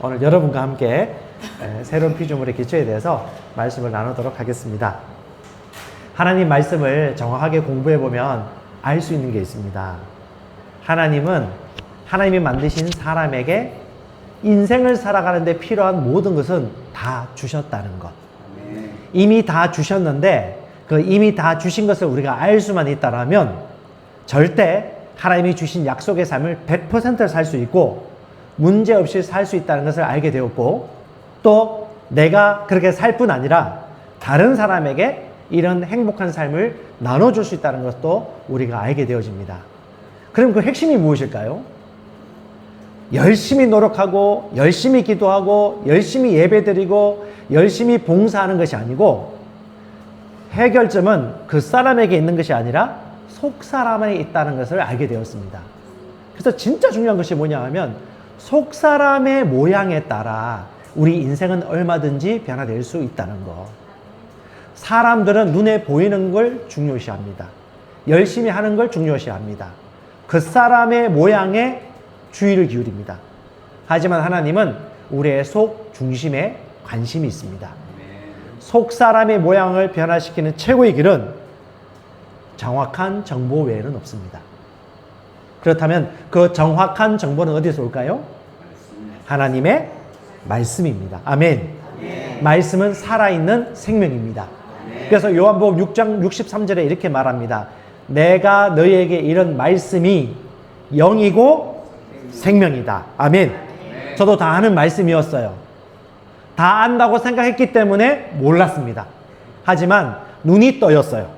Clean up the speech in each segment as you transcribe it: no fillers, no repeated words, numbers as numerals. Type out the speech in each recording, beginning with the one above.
오늘 여러분과 함께 새로운 피조물의 기초에 대해서 말씀을 나누도록 하겠습니다. 하나님 말씀을 정확하게 공부해 보면 알 수 있는 게 있습니다. 하나님은 하나님이 만드신 사람에게 인생을 살아가는데 필요한 모든 것은 다 주셨다는 것. 이미 다 주셨는데 그 이미 다 주신 것을 우리가 알 수만 있다라면 절대 하나님이 주신 약속의 삶을 100% 살 수 있고 문제없이 살 수 있다는 것을 알게 되었고, 또 내가 그렇게 살 뿐 아니라 다른 사람에게 이런 행복한 삶을 나눠줄 수 있다는 것도 우리가 알게 되어집니다. 그럼 그 핵심이 무엇일까요? 열심히 노력하고 열심히 기도하고 열심히 예배드리고 열심히 봉사하는 것이 아니고, 해결점은 그 사람에게 있는 것이 아니라 속 사람에 있다는 것을 알게 되었습니다. 그래서 진짜 중요한 것이 뭐냐 하면 속 사람의 모양에 따라 우리 인생은 얼마든지 변화될 수 있다는 것. 사람들은 눈에 보이는 걸 중요시합니다. 열심히 하는 걸 중요시합니다. 그 사람의 모양에 주의를 기울입니다. 하지만 하나님은 우리의 속 중심에 관심이 있습니다. 속 사람의 모양을 변화시키는 최고의 길은 정확한 정보 외에는 없습니다. 그렇다면 그 정확한 정보는 어디서 올까요? 하나님의 말씀입니다. 아멘. 말씀은 살아있는 생명입니다. 그래서 요한복음 6장 63절에 이렇게 말합니다. 내가 너희에게 이런 말씀이 영이고 생명이다. 아멘. 저도 다 아는 말씀이었어요. 다 안다고 생각했기 때문에 몰랐습니다. 하지만 눈이 떠였어요.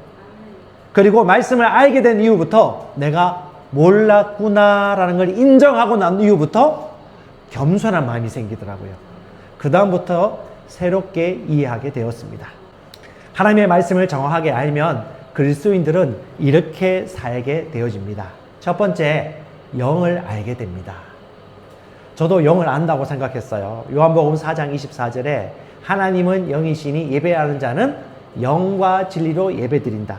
그리고 말씀을 알게 된 이후부터 내가 몰랐구나라는 걸 인정하고 난 이후부터 겸손한 마음이 생기더라고요. 그 다음부터 새롭게 이해하게 되었습니다. 하나님의 말씀을 정확하게 알면 그리스도인들은 이렇게 살게 되어집니다. 첫 번째, 영을 알게 됩니다. 저도 영을 안다고 생각했어요. 요한복음 4장 24절에 하나님은 영이시니 예배하는 자는 영과 진리로 예배드린다.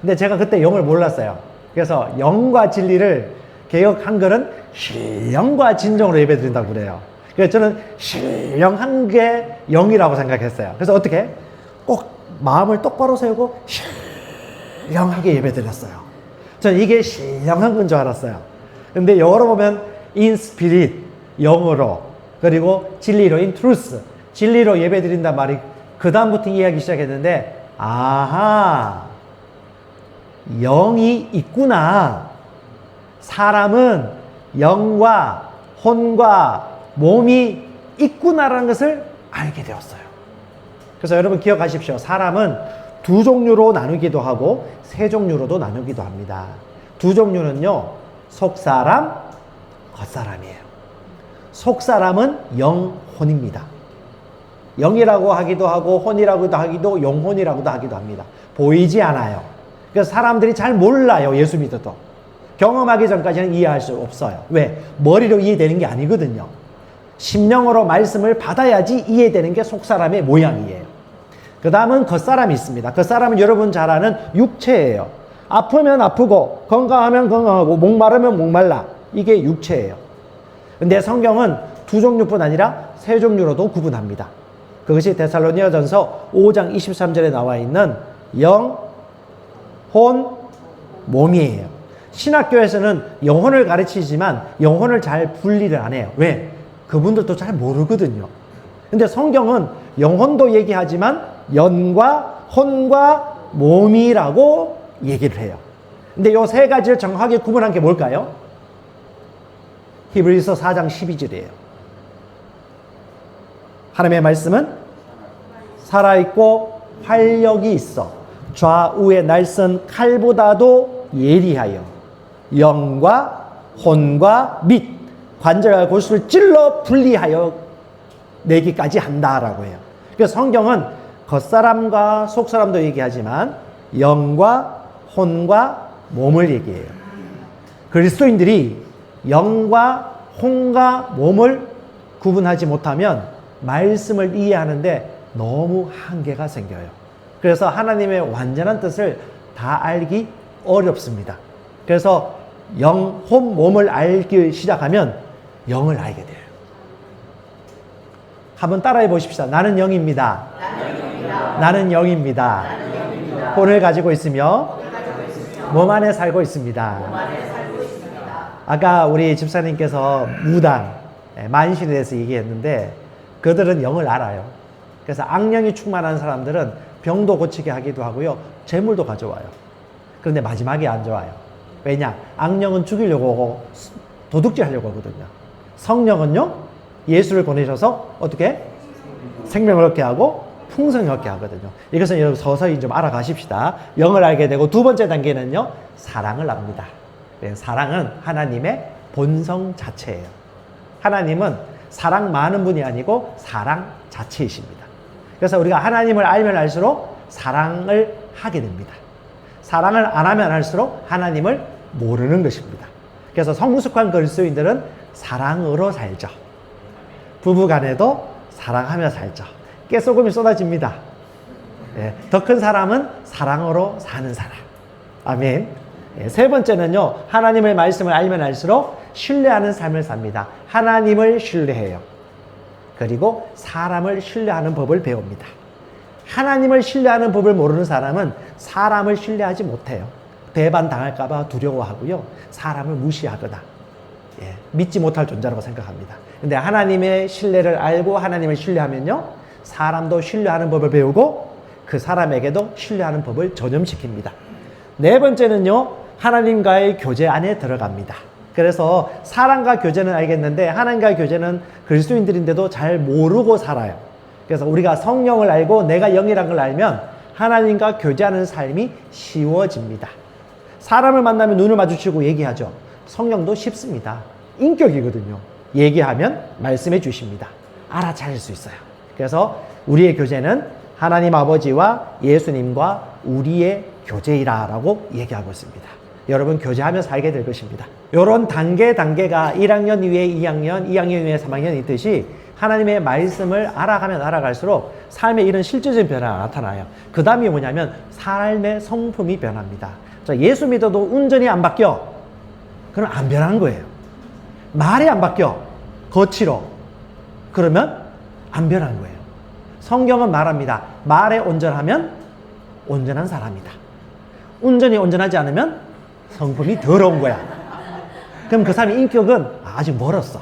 근데 제가 그때 영을 몰랐어요. 그래서 영과 진리를 개역 한글은 신령과 진정으로 예배드린다고 그래요. 그래서 저는 신령한 게 영이라고 생각했어요. 그래서 어떻게? 꼭 마음을 똑바로 세우고 신령하게 예배드렸어요. 저는 이게 신령한 건 줄 알았어요. 근데 영어로 보면 in spirit, 영어로, 그리고 진리로 in truth, 진리로 예배드린단 말이 그 다음부터 이해하기 시작했는데, 아하, 영이 있구나. 사람은 영과 혼과 몸이 있구나라는 것을 알게 되었어요. 그래서 여러분 기억하십시오. 사람은 두 종류로 나누기도 하고 세 종류로도 나누기도 합니다. 두 종류는요, 속사람, 겉사람이에요. 속사람은 영혼입니다. 영이라고 하기도 하고 혼이라고도 하기도 영혼이라고도 하기도 합니다. 보이지 않아요. 그래서 사람들이 잘 몰라요. 예수 믿어도. 경험하기 전까지는 이해할 수 없어요. 왜? 머리로 이해되는 게 아니거든요. 심령으로 말씀을 받아야지 이해되는 게 속사람의 모양이에요. 그 다음은 겉사람이 있습니다. 겉사람은 여러분 잘 아는 육체예요. 아프면 아프고 건강하면 건강하고 목마르면 목말라. 이게 육체예요. 근데 성경은 두 종류뿐 아니라 세 종류로도 구분합니다. 그것이 데살로니가전서 5장 23절에 나와 있는 영, 혼, 몸이에요. 신학교에서는 영혼을 가르치지만 영혼을 잘 분리를 안 해요. 왜? 그분들도 잘 모르거든요. 근데 성경은 영혼도 얘기하지만 영과 혼과 몸이라고 얘기를 해요. 근데 이 세 가지를 정확하게 구분한 게 뭘까요? 히브리서 4장 12절이에요. 하나님의 말씀은 살아있고 활력이 있어 좌우의 날선 칼보다도 예리하여 영과 혼과 및 관절과 골수를 찔러 분리하여 내기까지 한다라고 해요. 그래서 성경은 겉사람과 속사람도 얘기하지만 영과 혼과 몸을 얘기해요. 그리스도인들이 영과 혼과 몸을 구분하지 못하면 말씀을 이해하는데 너무 한계가 생겨요. 그래서 하나님의 완전한 뜻을 다 알기 어렵습니다. 그래서 영, 혼, 몸을 알기 시작하면 영을 알게 돼요. 한번 따라해 보십시다. 나는 영입니다. 나는 영입니다. 혼을 가지고 있으며 몸 안에 살고 있습니다. 아까 우리 집사님께서 무당, 만신에 대해서 얘기했는데 그들은 영을 알아요. 그래서 악령이 충만한 사람들은 병도 고치게 하기도 하고요. 재물도 가져와요. 그런데 마지막에 안 좋아요. 왜냐? 악령은 죽이려고 하고 도둑질 하려고 하거든요. 성령은요, 예수를 보내셔서 어떻게? 생명을 얻게 하고 풍성을 얻게 하거든요. 이것은 여러분 서서히 좀 알아가십시다. 영을 알게 되고 두 번째 단계는요, 사랑을 압니다. 사랑은 하나님의 본성 자체예요. 하나님은 사랑 많은 분이 아니고 사랑 자체이십니다. 그래서 우리가 하나님을 알면 알수록 사랑을 하게 됩니다. 사랑을 안 하면 할수록 하나님을 모르는 것입니다. 그래서 성숙한 그리스도인들은 사랑으로 살죠. 부부간에도 사랑하며 살죠. 깨소금이 쏟아집니다. 더 큰 사람은 사랑으로 사는 사람. 아멘. 세 번째는요, 하나님의 말씀을 알면 알수록 신뢰하는 삶을 삽니다. 하나님을 신뢰해요. 그리고 사람을 신뢰하는 법을 배웁니다. 하나님을 신뢰하는 법을 모르는 사람은 사람을 신뢰하지 못해요. 배반 당할까봐 두려워하고요, 사람을 무시하거나 믿지 못할 존재라고 생각합니다. 근데 하나님의 신뢰를 알고 하나님을 신뢰하면요, 사람도 신뢰하는 법을 배우고 그 사람에게도 신뢰하는 법을 전염시킵니다. 네 번째는요, 하나님과의 교제 안에 들어갑니다. 그래서 사랑과 교제는 알겠는데 하나님과의 교제는 그리스도인들인데도 잘 모르고 살아요. 그래서 우리가 성령을 알고 내가 영이라는 걸 알면 하나님과 교제하는 삶이 쉬워집니다. 사람을 만나면 눈을 마주치고 얘기하죠. 성령도 쉽습니다. 인격이거든요. 얘기하면 말씀해 주십니다. 알아차릴 수 있어요. 그래서 우리의 교제는 하나님 아버지와 예수님과 우리의 교제이라고 얘기하고 있습니다. 여러분 교제하며 살게 될 것입니다. 이런 단계가 1학년 이후에 2학년, 2학년 이후에 3학년 있듯이 하나님의 말씀을 알아가면 알아갈수록 삶에 이런 실질적인 변화가 나타나요. 그 다음이 뭐냐면 삶의 성품이 변합니다. 예수 믿어도 운전이 안 바뀌어. 그럼 안 변한 거예요. 말이 안 바뀌어. 거칠어. 그러면 안 변한 거예요. 성경은 말합니다. 말에 온전하면 온전한 사람이다. 운전이 온전하지 않으면 성품이 더러운 거야. 그럼 그 사람의 인격은 아직 멀었어.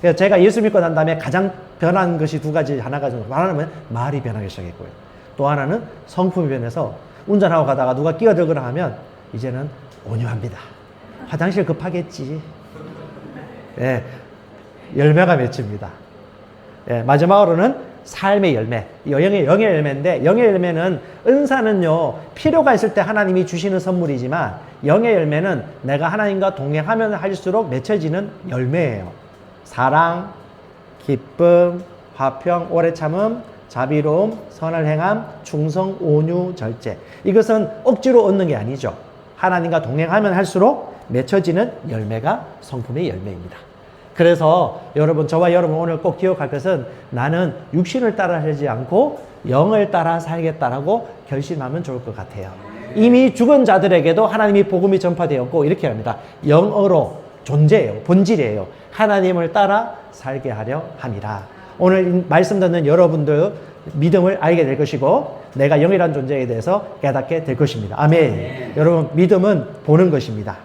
그래서 제가 예수 믿고 난 다음에 가장 변한 것이 두 가지, 하나는 말이 변하기 시작했고요. 또 하나는 성품이 변해서 운전하고 가다가 누가 끼어들거나 하면 이제는 온유합니다. 화장실 급하겠지. 열매가 맺힙니다. 마지막으로는 삶의 열매, 영의 열매인데, 영의 열매는, 은사는요 필요가 있을 때 하나님이 주시는 선물이지만 영의 열매는 내가 하나님과 동행하면 할수록 맺혀지는 열매예요. 사랑, 기쁨, 화평, 오래 참음, 자비로움, 선을 행함, 충성, 온유, 절제. 이것은 억지로 얻는 게 아니죠. 하나님과 동행하면 할수록 맺혀지는 열매가 성품의 열매입니다. 그래서 여러분, 저와 여러분 오늘 꼭 기억할 것은 나는 육신을 따라 살지 않고 영을 따라 살겠다라고 결심하면 좋을 것 같아요. 이미 죽은 자들에게도 하나님이 복음이 전파되었고 이렇게 합니다. 영어로 존재예요. 본질이에요. 하나님을 따라 살게 하려 함이라. 오늘 말씀 듣는 여러분들 믿음을 알게 될 것이고 내가 영이라는 존재에 대해서 깨닫게 될 것입니다. 아멘. 여러분, 믿음은 보는 것입니다.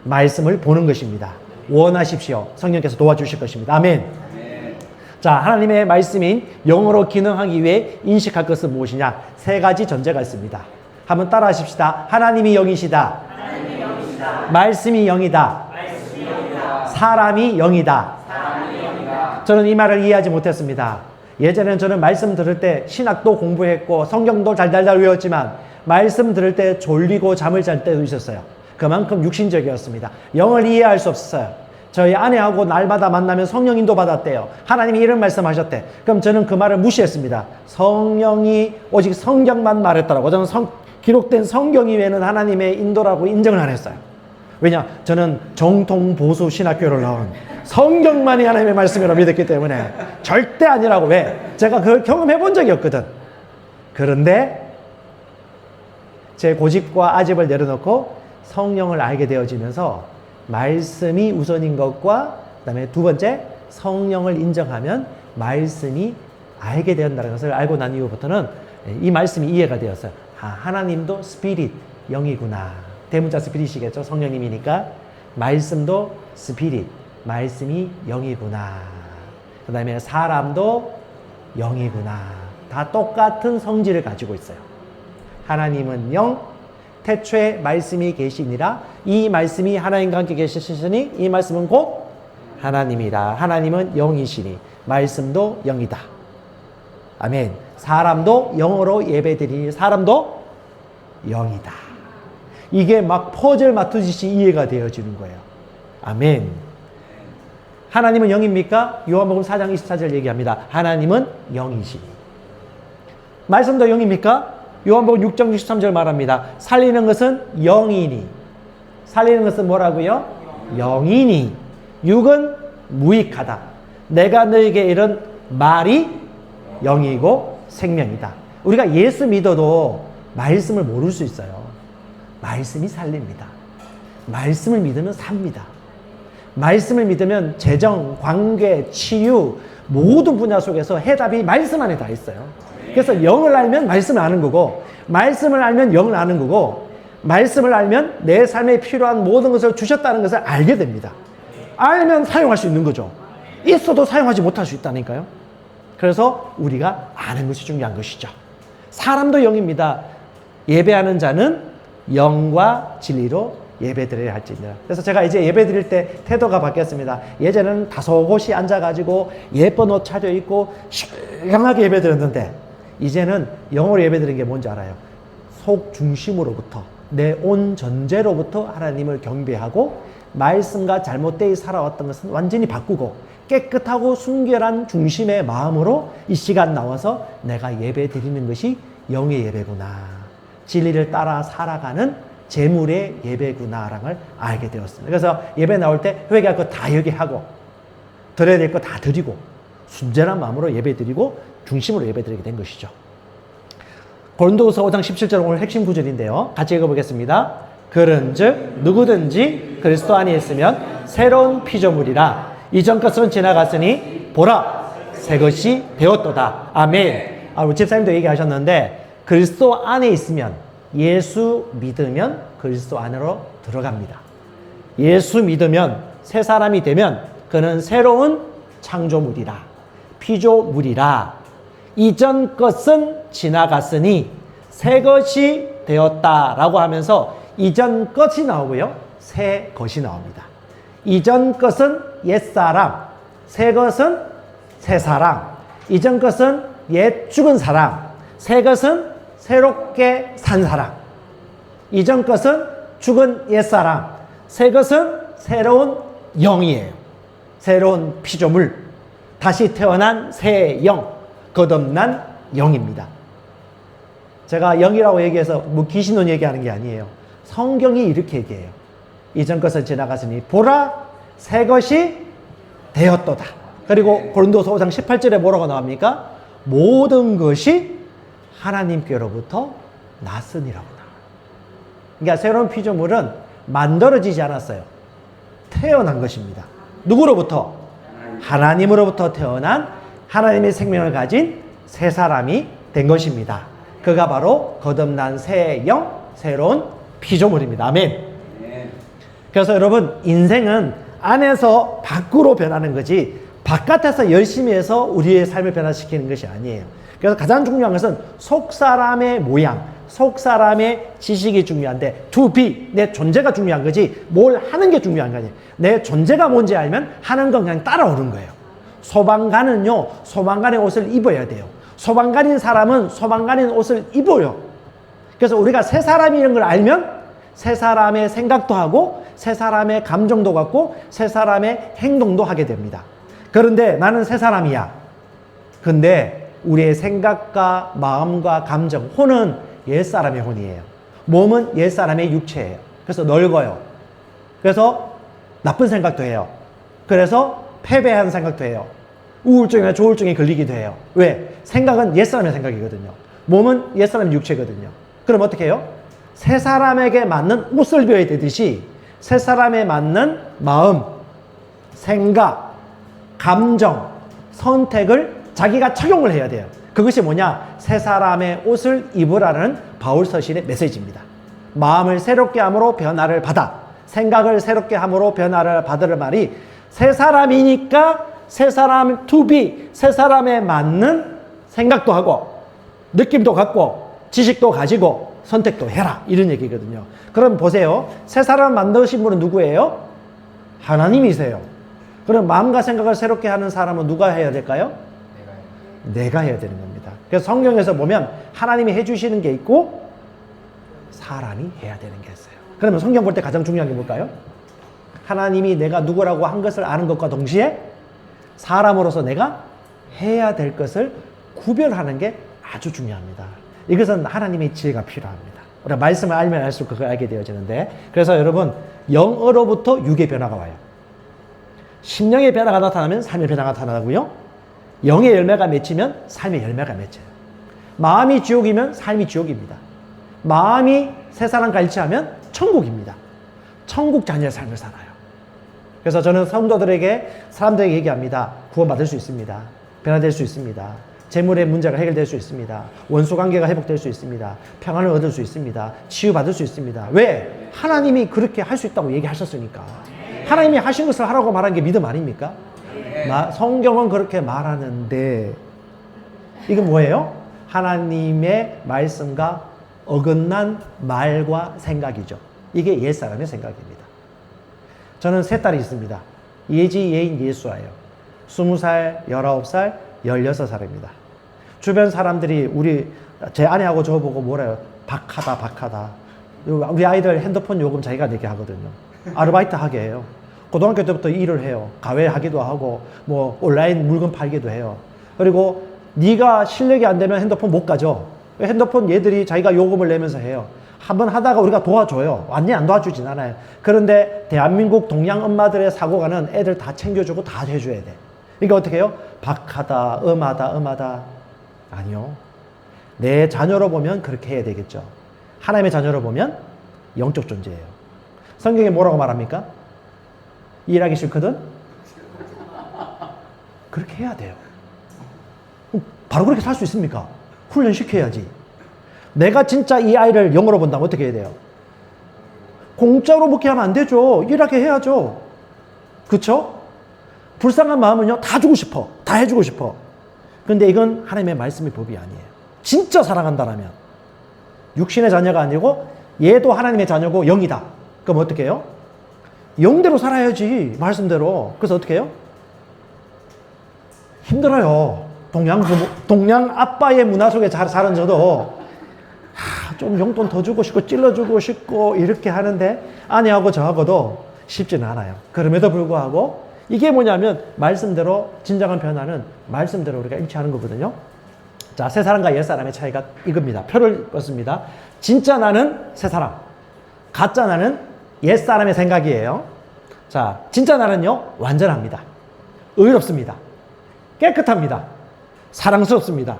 말씀을 보는 것입니다. 원하십시오. 성령께서 도와주실 것입니다. 아멘. 자, 하나님의 말씀인 영으로 기능하기 위해 인식할 것은 무엇이냐? 세 가지 전제가 있습니다. 한번 따라 하십시다. 하나님이 영이시다. 말씀이 영이다. 사람이 영이다. 저는 이 말을 이해하지 못했습니다. 예전에는 저는 말씀 들을 때 신학도 공부했고 성경도 달달달 외웠지만 말씀 들을 때 졸리고 잠을 잘 때도 있었어요. 그만큼 육신적이었습니다. 영을 이해할 수 없었어요. 저희 아내하고 날마다 만나면 성령 인도 받았대요. 하나님이 이런 말씀하셨대. 그럼 저는 그 말을 무시했습니다. 성령이 오직 성경만 말했더라고. 저는 기록된 성경 이외에는 하나님의 인도라고 인정을 안 했어요. 왜냐? 저는 정통 보수 신학교를 나온 성경만이 하나님의 말씀이라고 믿었기 때문에 절대 아니라고. 왜? 제가 그걸 경험해 본 적이 없거든. 그런데 제 고집과 아집을 내려놓고 성령을 알게 되어지면서 말씀이 우선인 것과 그다음에 두 번째 성령을 인정하면 말씀이 알게 되었다는 것을 알고 난 이후부터는 이 말씀이 이해가 되었어요. 하나님도 스피릿, 영이구나. 대문자 스피릿이겠죠. 성령님이니까. 말씀도 스피릿, 말씀이 영이구나. 그 다음에 사람도 영이구나. 다 똑같은 성질을 가지고 있어요. 하나님은 영, 태초에 말씀이 계시니라. 이 말씀이 하나님과 함께 계시시니 이 말씀은 곧 하나님이라. 하나님은 영이시니 말씀도 영이다. 아멘. 사람도 영으로 예배드리니 사람도 영이다. 이게 막 퍼즐 맞추듯이 이해가 되어지는 거예요. 아멘. 하나님은 영입니까? 요한복음 4장 24절 얘기합니다. 하나님은 영이시니. 말씀도 영입니까? 요한복음 6장 63절 말합니다. 살리는 것은 영이니. 살리는 것은 뭐라고요? 영이니. 육은 무익하다. 내가 너에게 이른 말이 영이고 생명이다. 우리가 예수 믿어도 말씀을 모를 수 있어요. 말씀이 살립니다. 말씀을 믿으면 삽니다. 말씀을 믿으면 재정, 관계, 치유 모든 분야 속에서 해답이 말씀 안에 다 있어요. 그래서 영을 알면 말씀을 아는 거고, 말씀을 알면 영을 아는 거고, 말씀을 알면 내 삶에 필요한 모든 것을 주셨다는 것을 알게 됩니다. 알면 사용할 수 있는 거죠. 있어도 사용하지 못할 수 있다니까요. 그래서 우리가 아는 것이 중요한 것이죠. 사람도 영입니다. 예배하는 자는 영과 진리로 예배드려야 할지니라. 그래서 제가 이제 예배드릴 때 태도가 바뀌었습니다. 예전에는 다소곳이 앉아가지고 예쁜 옷 차려입고 시원하게 예배드렸는데, 이제는 영어로 예배드리는 게 뭔지 알아요? 속 중심으로부터, 내 온 전제로부터 하나님을 경배하고, 말씀과 잘못되이 살아왔던 것은 완전히 바꾸고 깨끗하고 순결한 중심의 마음으로 이 시간 나와서 내가 예배 드리는 것이 영의 예배구나, 진리를 따라 살아가는 재물의 예배구나라는 걸 알게 되었습니다. 그래서 예배 나올 때 회개할 거 다 회개하고 드려야 될 거 다 드리고 순전한 마음으로 예배 드리고 중심으로 예배 드리게 된 것이죠. 고린도후서 5장 17절 오늘 핵심 구절인데요. 같이 읽어보겠습니다. 그런즉 누구든지 그리스도 안에 있으면 새로운 피조물이라. 이전 것은 지나갔으니 보라 새 것이 되었도다. 아멘. 우리 집사님도 얘기하셨는데, 그리스도 안에 있으면, 예수 믿으면 그리스도 안으로 들어갑니다. 예수 믿으면, 새 사람이 되면 그는 새로운 창조물이라, 피조물이라. 이전 것은 지나갔으니 새 것이 되었다라고 하면서 이전 것이 나오고요, 새 것이 나옵니다. 이전 것은 옛사람, 새 것은 새사람. 이전 것은 옛 죽은 사람, 새 것은 새롭게 산 사람. 이전 것은 죽은 옛사람, 새 것은 새로운 영이에요. 새로운 피조물, 다시 태어난 새 영, 거듭난 영입니다. 제가 영이라고 얘기해서 뭐 귀신론 얘기하는 게 아니에요. 성경이 이렇게 얘기해요. 이전 것은 지나갔으니 보라 새 것이 되었도다. 그리고 고린도서 5장 18절에 뭐라고 나옵니까? 모든 것이 하나님께로부터 났으니라구나. 그러니까 새로운 피조물은 만들어지지 않았어요. 태어난 것입니다. 누구로부터? 하나님으로부터 태어난, 하나님의 생명을 가진 새 사람이 된 것입니다. 그가 바로 거듭난 새 영, 새로운 피조물입니다. 아멘. 그래서 여러분, 인생은 안에서 밖으로 변하는 거지 바깥에서 열심히 해서 우리의 삶을 변화시키는 것이 아니에요. 그래서 가장 중요한 것은 속 사람의 모양, 속 사람의 지식이 중요한데, to be, 내 존재가 중요한 거지 뭘 하는 게 중요한 거 아니에요. 내 존재가 뭔지 알면 하는 건 그냥 따라오는 거예요. 소방관은요, 소방관의 옷을 입어야 돼요. 소방관인 사람은 소방관인 옷을 입어요. 그래서 우리가 새 사람이라는 걸 알면 새 사람의 생각도 하고 새 사람의 감정도 갖고 새 사람의 행동도 하게 됩니다. 그런데 나는 새 사람이야. 근데 우리의 생각과 마음과 감정, 혼은 옛사람의 혼이에요. 몸은 옛사람의 육체예요. 그래서 넓어요. 그래서 나쁜 생각도 해요. 그래서 패배한 생각도 해요. 우울증이나 조울증에 걸리기도 해요. 왜? 생각은 옛사람의 생각이거든요. 몸은 옛사람의 육체거든요. 그럼 어떻게 해요? 새 사람에게 맞는 옷을 입어야 되듯이 새 사람에 맞는 마음, 생각, 감정, 선택을 자기가 착용을 해야 돼요. 그것이 뭐냐? 새 사람의 옷을 입으라는 바울 서신의 메시지입니다. 마음을 새롭게 함으로 변화를 받아, 생각을 새롭게 함으로 변화를 받으는 말이 새 사람이니까 새 사람 to be, 새 사람에 맞는 생각도 하고 느낌도 갖고 지식도 가지고 선택도 해라, 이런 얘기거든요. 그럼 보세요. 새 사람 만드신 분은 누구예요? 하나님이세요. 그럼 마음과 생각을 새롭게 하는 사람은 누가 해야 될까요? 내가 해야 되는 겁니다. 그래서 성경에서 보면 하나님이 해주시는 게 있고 사람이 해야 되는 게 있어요. 그러면 성경 볼 때 가장 중요한 게 뭘까요? 하나님이 내가 누구라고 한 것을 아는 것과 동시에 사람으로서 내가 해야 될 것을 구별하는 게 아주 중요합니다. 이것은 하나님의 지혜가 필요합니다. 우리가 말씀을 알면 알수록 그걸 알게 되어지는데, 그래서 여러분, 영어로부터 육의 변화가 와요. 심령의 변화가 나타나면 삶의 변화가 나타나고요. 영의 열매가 맺히면 삶의 열매가 맺혀요. 마음이 지옥이면 삶이 지옥입니다. 마음이 새 사람과 일치하면 천국입니다. 천국 자녀의 삶을 살아요. 그래서 저는 성도들에게, 사람들에게 얘기합니다. 구원받을 수 있습니다. 변화될 수 있습니다. 재물의 문제가 해결될 수 있습니다. 원수 관계가 회복될 수 있습니다. 평안을 얻을 수 있습니다. 치유받을 수 있습니다. 왜? 하나님이 그렇게 할 수 있다고 얘기하셨으니까. 하나님이 하신 것을 하라고 말한 게 믿음 아닙니까? 성경은 그렇게 말하는데, 이건 뭐예요? 하나님의 말씀과 어긋난 말과 생각이죠. 이게 옛사람의 생각입니다. 저는 세 딸이 있습니다. 예지, 예인, 예수아예요. 20살, 19살, 16살입니다. 주변 사람들이 제 아내하고 저보고 뭐래요? 박하다. 우리 아이들 핸드폰 요금 자기가 내게 하거든요. 아르바이트 하게 해요. 고등학교 때부터 일을 해요. 가외 하기도 하고 뭐 온라인 물건 팔기도 해요. 그리고 네가 실력이 안 되면 핸드폰 못 가져. 핸드폰 얘들이 자기가 요금을 내면서 해요. 한번 하다가 우리가 도와줘요. 완전히 안 도와주진 않아요. 그런데 대한민국 동양 엄마들의 사고가는 애들 다 챙겨주고 다 해줘야 돼. 그러니까 어떻게 해요? 박하다, 음하다. 아니요. 내 자녀로 보면 그렇게 해야 되겠죠. 하나님의 자녀로 보면 영적 존재예요. 성경에 뭐라고 말합니까? 일하기 싫거든? 그렇게 해야 돼요. 바로 그렇게 살 수 있습니까? 훈련시켜야지. 내가 진짜 이 아이를 영어로 본다면 어떻게 해야 돼요? 공짜로 먹게 하면 안 되죠. 일하게 해야죠. 그렇죠? 불쌍한 마음은요, 다 주고 싶어. 다 해주고 싶어. 그런데 이건 하나님의 말씀의 법이 아니에요. 진짜 사랑한다라면. 육신의 자녀가 아니고 얘도 하나님의 자녀고 영이다. 그럼 어떻게 해요? 영대로 살아야지. 말씀대로. 그래서 어떻게 해요? 힘들어요. 동양 아빠의 문화 속에 잘 사는 저도 좀 용돈 더 주고 싶고 찔러주고 싶고 이렇게 하는데 아내하고 저하고도 쉽지는 않아요. 그럼에도 불구하고 이게 뭐냐면 말씀대로 진정한 변화는 말씀대로 우리가 일치하는 거거든요. 자, 새 사람과 옛 사람의 차이가 이겁니다. 표를 껐습니다. 진짜 나는 새 사람, 가짜 나는 옛 사람의 생각이에요. 자, 진짜 나는요, 완전합니다. 의롭습니다. 깨끗합니다. 사랑스럽습니다.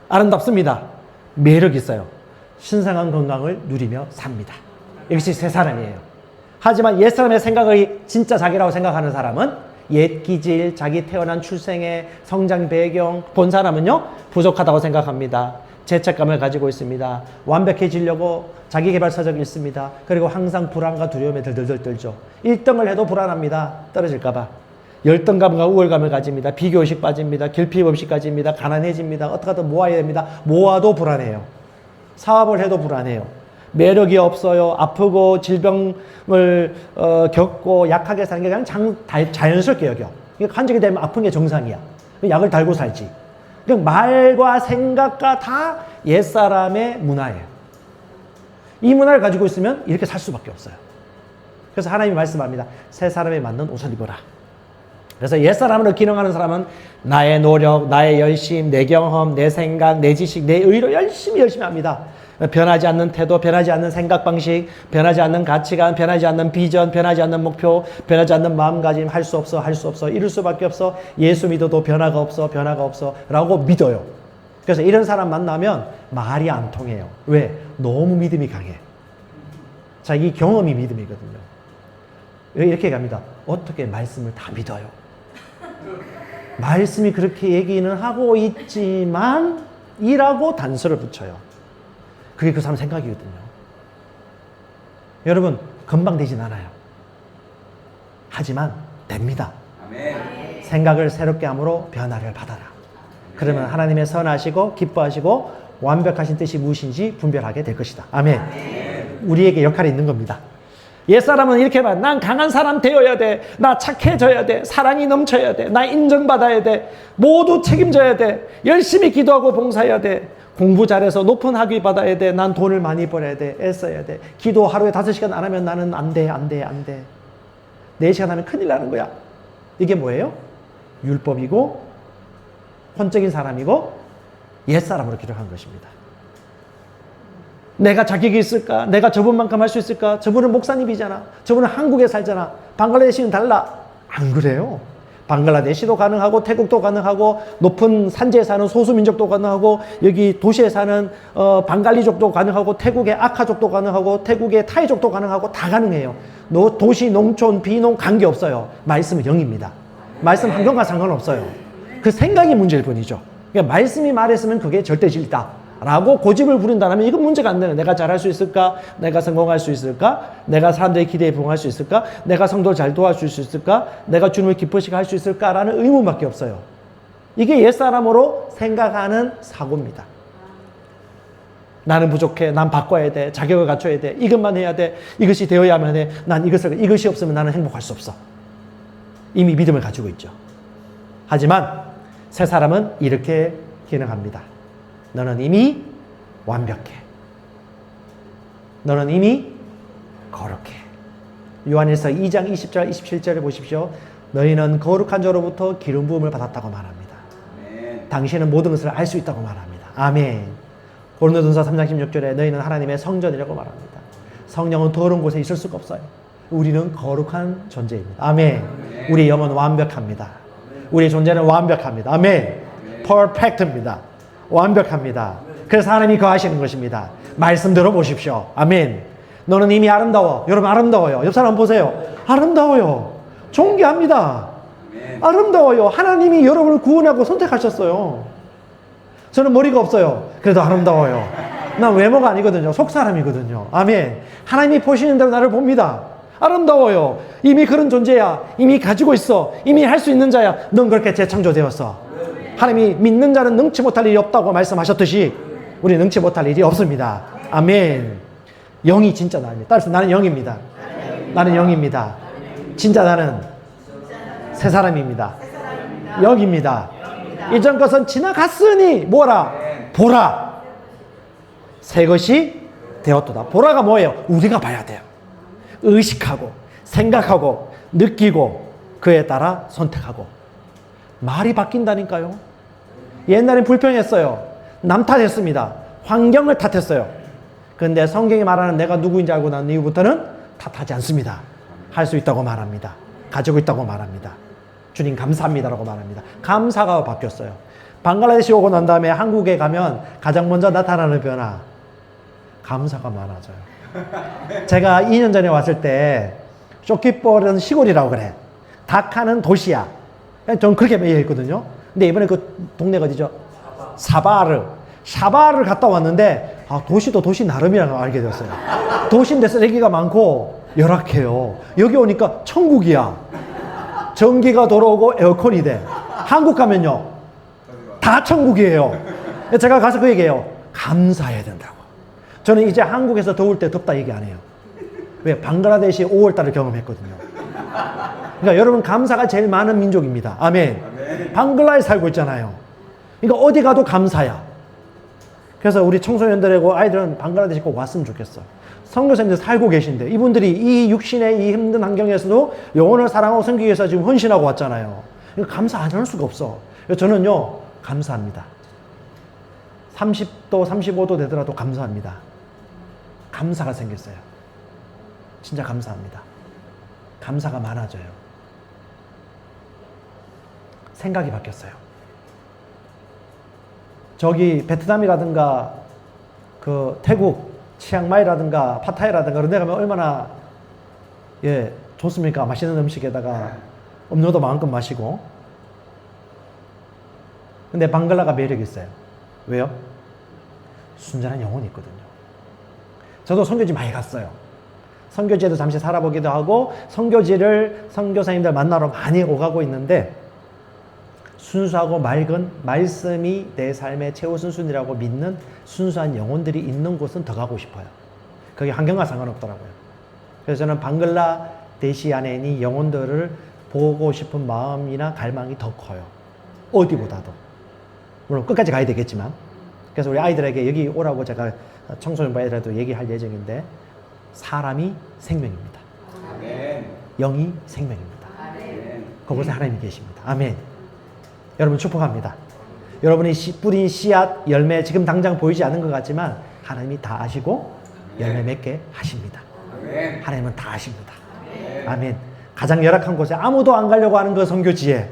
아름답습니다. 매력 있어요. 신성한 건강을 누리며 삽니다. 이것이 새 사람이에요. 하지만 옛 사람의 생각이 진짜 자기라고 생각하는 사람은 옛 기질, 자기 태어난 출생의 성장 배경 본 사람은요, 부족하다고 생각합니다. 죄책감을 가지고 있습니다. 완벽해지려고 자기계발서적 있습니다. 그리고 항상 불안과 두려움에 들들들 떨죠. 1등을 해도 불안합니다. 떨어질까봐. 열등감과 우월감을 가집니다. 비교의식 빠집니다. 결핍의식 가집니다. 가난해집니다. 어떻게 하든 모아야 됩니다. 모아도 불안해요. 사업을 해도 불안해요. 매력이 없어요. 아프고 질병을 겪고 약하게 사는 게 그냥 자연스럽게 여겨. 간직이 되면 아픈 게 정상이야. 약을 달고 살지. 말과 생각과 다 옛사람의 문화예요. 이 문화를 가지고 있으면 이렇게 살 수밖에 없어요. 그래서 하나님이 말씀합니다. 새 사람에 맞는 옷을 입어라. 그래서 옛사람으로 기능하는 사람은 나의 노력, 나의 열심, 내 경험, 내 생각, 내 지식, 내 의로 열심히 합니다. 변하지 않는 태도, 변하지 않는 생각 방식, 변하지 않는 가치관, 변하지 않는 비전, 변하지 않는 목표, 변하지 않는 마음가짐, 할 수 없어, 이럴 수밖에 없어, 예수 믿어도 변화가 없어 라고 믿어요. 그래서 이런 사람 만나면 말이 안 통해요. 왜? 너무 믿음이 강해. 자기 경험이 믿음이거든요. 이렇게 갑니다. 어떻게 말씀을 다 믿어요? 말씀이 그렇게 얘기는 하고 있지만 이라고 단서를 붙여요. 그게 그 사람 생각이거든요. 여러분, 금방 되진 않아요. 하지만 됩니다. 아멘. 생각을 새롭게 함으로 변화를 받아라. 그러면 하나님의 선하시고 기뻐하시고 완벽하신 뜻이 무엇인지 분별하게 될 것이다. 아멘. 우리에게 역할이 있는 겁니다. 옛사람은 이렇게 말, 난 강한 사람 되어야 돼. 나 착해져야 돼. 사랑이 넘쳐야 돼. 나 인정받아야 돼. 모두 책임져야 돼. 열심히 기도하고 봉사해야 돼. 공부 잘해서 높은 학위 받아야 돼. 난 돈을 많이 벌어야 돼. 애써야 돼. 기도 하루에 5시간 안 하면 나는 안 돼. 4시간 하면 큰일 나는 거야. 이게 뭐예요? 율법이고 혼적인 사람이고 옛사람으로 기록한 것입니다. 내가 자격이 있을까? 내가 저분만큼 할 수 있을까? 저분은 목사님이잖아. 저분은 한국에 살잖아. 방글라데시는 달라. 안 그래요. 방글라데시도 가능하고 태국도 가능하고 높은 산지에 사는 소수민족도 가능하고 여기 도시에 사는 방갈리족도 가능하고 태국의 아카족도 가능하고 태국의 타이족도 가능하고 다 가능해요. 도시, 농촌, 비농 관계없어요. 말씀은 영입니다. 말씀 환경과 상관없어요. 그 생각이 문제일 뿐이죠. 그러니까 말씀이 말했으면 그게 절대 진리다 라고 고집을 부린다면 이건 문제가 안 되는. 내가 잘할 수 있을까? 내가 성공할 수 있을까? 내가 사람들의 기대에 부응할 수 있을까? 내가 성도를 잘 도와줄 수 있을까? 내가 주님을 기쁘시게 할 수 있을까? 라는 의문밖에 없어요. 이게 옛사람으로 생각하는 사고입니다. 나는 부족해. 난 바꿔야 돼. 자격을 갖춰야 돼. 이것만 해야 돼. 이것이 되어야만 해. 난 이것이 없으면 나는 행복할 수 없어. 이미 믿음을 가지고 있죠. 하지만 새 사람은 이렇게 기능합니다. 너는 이미 완벽해. 너는 이미 거룩해. 요한일서 2장 20절 27절에 보십시오. 너희는 거룩한 자로부터 기름 부음을 받았다고 말합니다. 아멘. 당신은 모든 것을 알 수 있다고 말합니다. 아멘. 고린도전서 3장 16절에 너희는 하나님의 성전이라고 말합니다. 성령은 더러운 곳에 있을 수가 없어요. 우리는 거룩한 존재입니다. 아멘. 우리 영은 완벽합니다. 우리의 존재는 완벽합니다. 아멘. 퍼펙트입니다. 완벽합니다. 그래서 하나님이 거하시는 것입니다. 말씀 들어보십시오. 아멘. 너는 이미 아름다워. 여러분 아름다워요. 옆 사람 보세요. 아름다워요. 존귀합니다. 아름다워요. 하나님이 여러분을 구원하고 선택하셨어요. 저는 머리가 없어요. 그래도 아름다워요. 난 외모가 아니거든요. 속사람이거든요. 아멘. 하나님이 보시는 대로 나를 봅니다. 아름다워요. 이미 그런 존재야. 이미 가지고 있어. 이미 할 수 있는 자야. 넌 그렇게 재창조되었어. 하나님이 믿는 자는 능치 못할 일이 없다고 말씀하셨듯이 우리 능치 못할 일이 없습니다. 아멘. 영이 진짜 나입니다. 따라서 나는 영입니다. 나는 영입니다. 진짜 나는 새 사람입니다. 영입니다. 이전 것은 지나갔으니 뭐라? 보라. 새 것이 되었도다. 보라가 뭐예요? 우리가 봐야 돼요. 의식하고 생각하고 느끼고 그에 따라 선택하고. 말이 바뀐다니까요. 옛날엔 불평했어요. 남 탓했습니다. 환경을 탓했어요. 그런데 성경이 말하는 내가 누구인지 알고 난 이후부터는 탓하지 않습니다. 할 수 있다고 말합니다. 가지고 있다고 말합니다. 주님 감사합니다라고 말합니다. 감사가 바뀌었어요. 방글라데시 오고 난 다음에 한국에 가면 가장 먼저 나타나는 변화, 감사가 많아져요. 제가 2년 전에 왔을 때 쇼키볼은 시골이라고 그래. 다카는 도시야. 저는 그렇게 매일했거든요. 근데 이번에 그 동네가 어디죠? 샤바를 갔다 왔는데 도시도 도시 나름이라는 걸 알게 되었어요. 도시인데 쓰레기가 많고 열악해요. 여기 오니까 천국이야. 전기가 돌아오고 에어컨이 돼. 한국 가면요 다 천국이에요. 제가 가서 그 얘기해요. 감사해야 된다고. 저는 이제 한국에서 더울 때 덥다 얘기 안 해요. 왜? 방글라데시 5월달을 경험했거든요. 그러니까 여러분 감사가 제일 많은 민족입니다. 아멘. 방글라에 살고 있잖아요. 그러니까 어디 가도 감사야. 그래서 우리 청소년들하고 아이들은 방글라데시 꼭 왔으면 좋겠어. 선교사님들 살고 계신데 이분들이 이 육신의 이 힘든 환경에서도 영혼을 사랑하고 섬기기 위해서 지금 헌신하고 왔잖아요. 그러니까 감사 안 할 수가 없어. 그래서 저는요 감사합니다. 30도 35도 되더라도 감사합니다. 감사가 생겼어요. 진짜 감사합니다. 감사가 많아져요. 생각이 바뀌었어요. 저기 베트남이라든가 그 태국 치앙마이라든가 파타야라든가 그런 데 가면 얼마나 좋습니까? 맛있는 음식에다가 음료도 마음껏 마시고 근데 방글라가 매력이 있어요. 왜요? 순전한 영혼이 있거든요. 저도 선교지 많이 갔어요. 선교지에도 잠시 살아보기도 하고 선교지를 선교사님들 만나러 많이 오가고 있는데 순수하고 맑은 말씀이 내 삶의 최우선순위라고 믿는 순수한 영혼들이 있는 곳은 더 가고 싶어요. 그게 환경과 상관없더라고요. 그래서 저는 방글라데시 안에 있는 이 영혼들을 보고 싶은 마음이나 갈망이 더 커요. 어디보다도. 물론 끝까지 가야 되겠지만. 그래서 우리 아이들에게 여기 오라고 제가 청소년부 애들에도 얘기할 예정인데 사람이 생명입니다. 아멘. 영이 생명입니다. 아멘. 그곳에 하나님이 계십니다. 아멘. 여러분 축복합니다. 여러분이 뿌린 씨앗, 열매 지금 당장 보이지 않는 것 같지만 하나님이 다 아시고 열매 맺게 하십니다. 아멘. 하나님은 다 아십니다. 아멘. 가장 열악한 곳에 아무도 안 가려고 하는 그 선교지에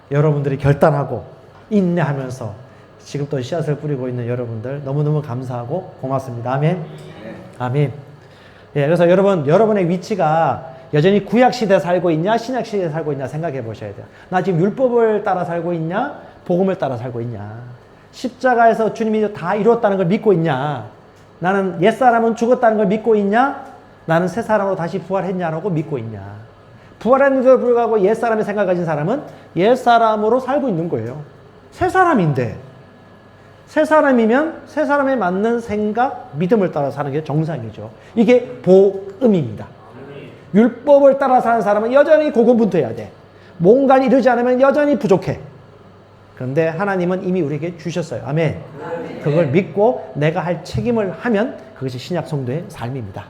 여러분들이 결단하고 인내하면서 지금 또 씨앗을 뿌리고 있는 여러분들 너무너무 감사하고 고맙습니다. 아멘. 아멘. 예, 그래서 여러분의 위치가 여전히 구약시대에 살고 있냐 신약시대에 살고 있냐 생각해 보셔야 돼요. 나 지금 율법을 따라 살고 있냐 복음을 따라 살고 있냐, 십자가에서 주님이 다 이루었다는 걸 믿고 있냐, 나는 옛사람은 죽었다는 걸 믿고 있냐, 나는 새 사람으로 다시 부활했냐라고 믿고 있냐. 부활했는데도 불구하고 옛사람의 생각 가진 사람은 옛사람으로 살고 있는 거예요. 새 사람인데 새 사람이면 새 사람에 맞는 생각, 믿음을 따라 사는 게 정상이죠. 이게 복음입니다. 율법을 따라 사는 사람은 여전히 고군분투해야 돼. 뭔가를 이루지 않으면 여전히 부족해. 그런데 하나님은 이미 우리에게 주셨어요. 아멘. 그걸 믿고 내가 할 책임을 하면 그것이 신약 성도의 삶입니다.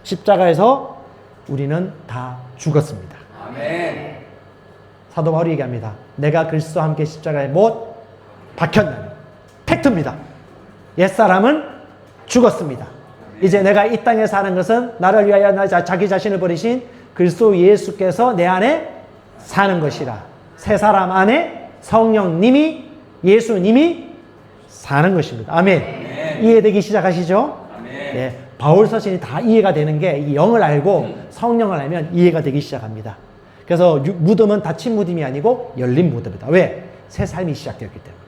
십자가에서 우리는 다 죽었습니다. 아멘. 사도 바울이 얘기합니다. 내가 그리스도와 함께 십자가에 못 박혔나니. 팩트입니다. 옛사람은 죽었습니다. 이제 내가 이 땅에 사는 것은 나를 위하여 자기 자신을 버리신 그리스도 예수께서 내 안에 사는 것이라. 새 사람 안에 성령님이, 예수님이 사는 것입니다. 아멘. 아멘. 이해되기 시작하시죠? 아멘. 네, 바울 서신이 다 이해가 되는 게 이 영을 알고 성령을 알면 이해가 되기 시작합니다. 그래서 무덤은 닫힌 무덤이 아니고 열린 무덤이다. 왜? 새 삶이 시작되었기 때문에.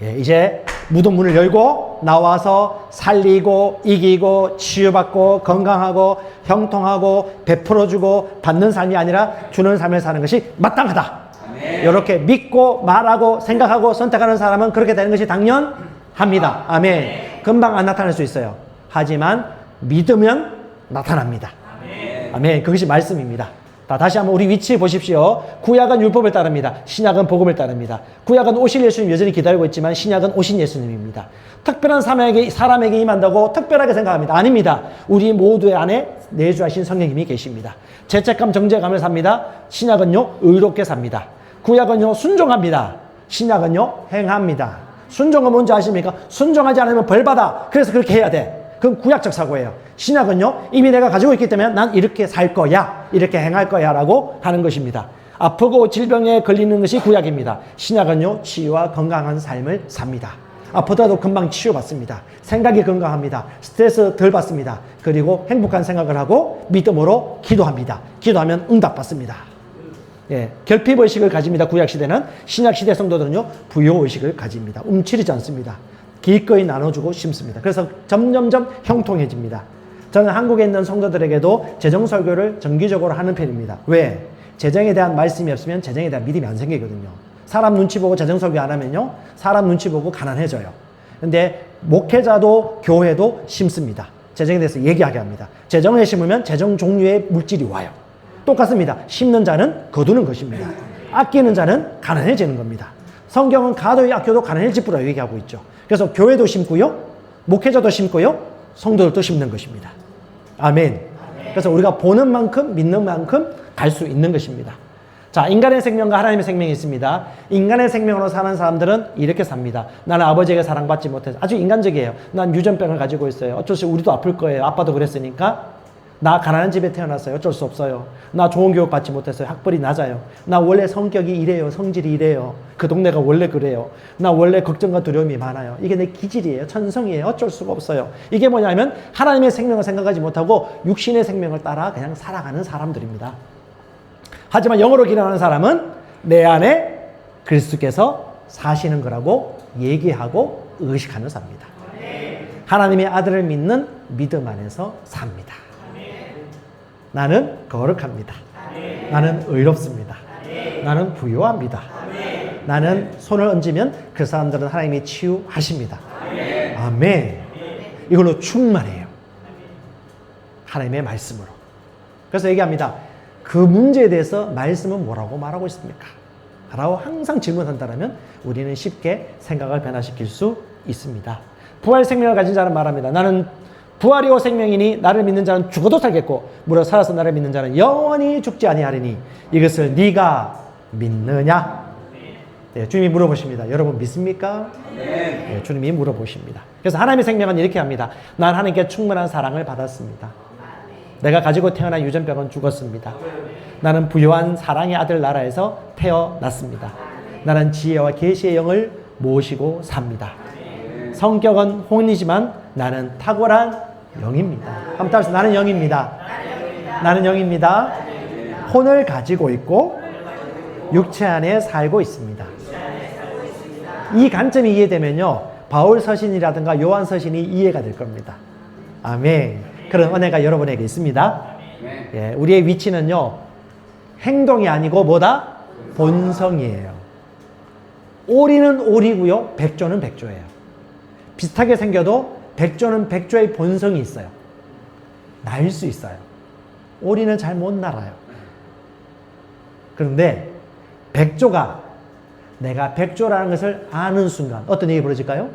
예, 이제 무덤 문을 열고 나와서 살리고 이기고 치유받고 건강하고 형통하고 베풀어주고 받는 삶이 아니라 주는 삶을 사는 것이 마땅하다. 아멘. 이렇게 믿고 말하고 생각하고 선택하는 사람은 그렇게 되는 것이 당연합니다. 아멘. 금방 안 나타날 수 있어요. 하지만 믿으면 나타납니다. 아멘. 아멘. 그것이 말씀입니다. 다시 한번 우리 위치 보십시오. 구약은 율법을 따릅니다. 신약은 복음을 따릅니다. 구약은 오실 예수님 여전히 기다리고 있지만 신약은 오신 예수님입니다. 특별한 사람에게 임한다고 특별하게 생각합니다. 아닙니다. 우리 모두의 안에 내주하신 성령님이 계십니다. 죄책감, 정죄감을 삽니다. 신약은요, 의롭게 삽니다. 구약은요, 순종합니다. 신약은요, 행합니다. 순종은 뭔지 아십니까? 순종하지 않으면 벌받아. 그래서 그렇게 해야 돼. 그건 구약적 사고예요. 신약은요, 이미 내가 가지고 있기 때문에 난 이렇게 살 거야, 이렇게 행할 거야 라고 하는 것입니다. 아프고 질병에 걸리는 것이 구약입니다. 신약은요, 치유와 건강한 삶을 삽니다. 아프더라도 금방 치유받습니다. 생각이 건강합니다. 스트레스 덜 받습니다. 그리고 행복한 생각을 하고 믿음으로 기도합니다. 기도하면 응답받습니다. 예, 결핍의식을 가집니다. 구약시대는. 신약시대 성도들은요, 부요의식을 가집니다. 움츠리지 않습니다. 기꺼이 나눠주고 심습니다. 그래서 점점점 형통해집니다. 저는 한국에 있는 성도들에게도 재정설교를 정기적으로 하는 편입니다. 왜? 재정에 대한 말씀이 없으면 재정에 대한 믿음이 안 생기거든요. 사람 눈치 보고 재정설교 안 하면요, 사람 눈치 보고 가난해져요. 근데 목회자도 교회도 심습니다. 재정에 대해서 얘기하게 합니다. 재정에 심으면 재정 종류의 물질이 와요. 똑같습니다. 심는 자는 거두는 것입니다. 아끼는 자는 가난해지는 겁니다. 성경은 가도의 아껴도 가난해지부라 얘기하고 있죠. 그래서 교회도 심고요, 목회자도 심고요, 성도들도 심는 것입니다. 아멘. 그래서 우리가 보는 만큼 믿는 만큼 갈 수 있는 것입니다. 자, 인간의 생명과 하나님의 생명이 있습니다. 인간의 생명으로 사는 사람들은 이렇게 삽니다. 나는 아버지에게 사랑받지 못해서. 아주 인간적이에요. 난 유전병을 가지고 있어요. 어쩔 수 없이 우리도 아플 거예요. 아빠도 그랬으니까. 나 가난한 집에 태어났어요. 어쩔 수 없어요. 나 좋은 교육 받지 못했어요. 학벌이 낮아요. 나 원래 성격이 이래요. 성질이 이래요. 그 동네가 원래 그래요. 나 원래 걱정과 두려움이 많아요. 이게 내 기질이에요. 천성이에요. 어쩔 수가 없어요. 이게 뭐냐면 하나님의 생명을 생각하지 못하고 육신의 생명을 따라 그냥 살아가는 사람들입니다. 하지만 영으로 기도하는 사람은 내 안에 그리스도께서 사시는 거라고 얘기하고 의식하며 삽니다. 하나님의 아들을 믿는 믿음 안에서 삽니다. 나는 거룩합니다. 나는 의롭습니다. 나는 부유합니다. 나는 손을 얹으면 그 사람들은 하나님이 치유하십니다. 아멘. 이걸로 충만해요. 하나님의 말씀으로. 그래서 얘기합니다. 그 문제에 대해서 말씀은 뭐라고 말하고 있습니까? 라고 항상 질문한다면 우리는 쉽게 생각을 변화시킬 수 있습니다. 부활 생명을 가진 자는 말합니다. 나는 부활이요 생명이니 나를 믿는 자는 죽어도 살겠고 무려 살아서 나를 믿는 자는 영원히 죽지 아니하리니 이것을 네가 믿느냐? 네, 주님이 물어보십니다. 여러분 믿습니까? 네, 주님이 물어보십니다. 그래서 하나님의 생명은 이렇게 합니다. 난 하나님께 충만한 사랑을 받았습니다. 내가 가지고 태어난 유전병은 죽었습니다. 나는 부유한 사랑의 아들 나라에서 태어났습니다. 나는 지혜와 계시의 영을 모시고 삽니다. 성격은 혼이지만 나는 탁월한 영입니다. 한번 따라서 나는 영입니다. 나는 영입니다. 혼을 가지고 있고 육체 안에 살고 있습니다. 이 관점이 이해되면요, 바울 서신이라든가 요한 서신이 이해가 될 겁니다. 아멘. 그런 은혜가 여러분에게 있습니다. 예, 우리의 위치는요, 행동이 아니고 뭐다? 본성이에요. 오리는 오리고요, 백조는 백조예요. 비슷하게 생겨도 백조는 백조의 본성이 있어요. 날 수 있어요. 오리는 잘 못 날아요. 그런데 백조가 내가 백조라는 것을 아는 순간 어떤 일이 벌어질까요?